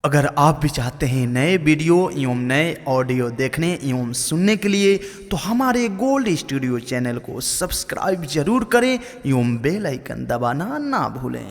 अगर आप भी चाहते हैं नए वीडियो एवं नए ऑडियो देखने एवं सुनने के लिए तो हमारे गोल्ड स्टूडियो चैनल को सब्सक्राइब जरूर करें एवं बेल आइकन दबाना ना भूलें।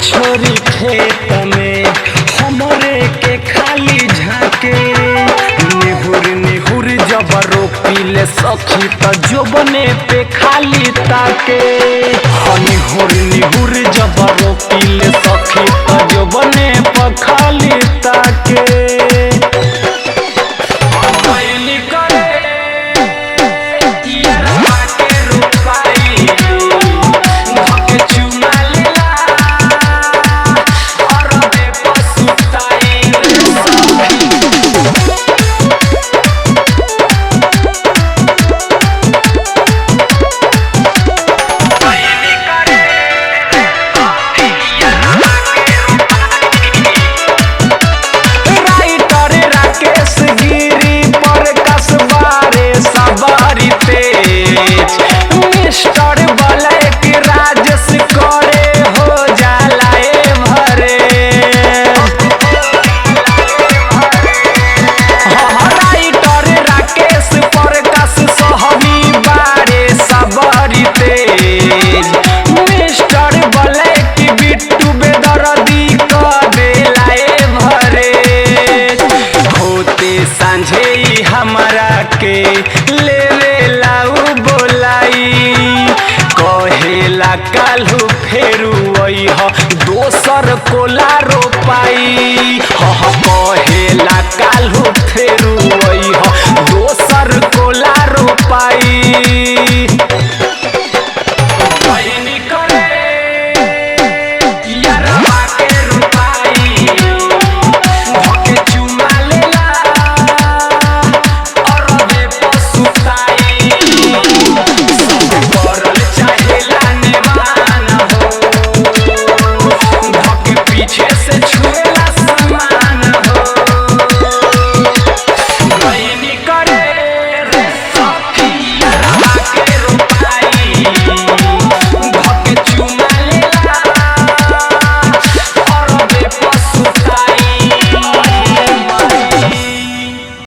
छोरी खेत में हमरे के खाली झाके निहुर निहुर जब रोपिले सखी त जोबने पे खाली ताके निहुर निहुर जब रोपिले सखी त जोबने पे खाली ताके। सांझे हमरा के लेवे लाऊ बोलाई कहेला काल्हू फेरू अइह दोसर कोला रोपाई कहेला काल्हू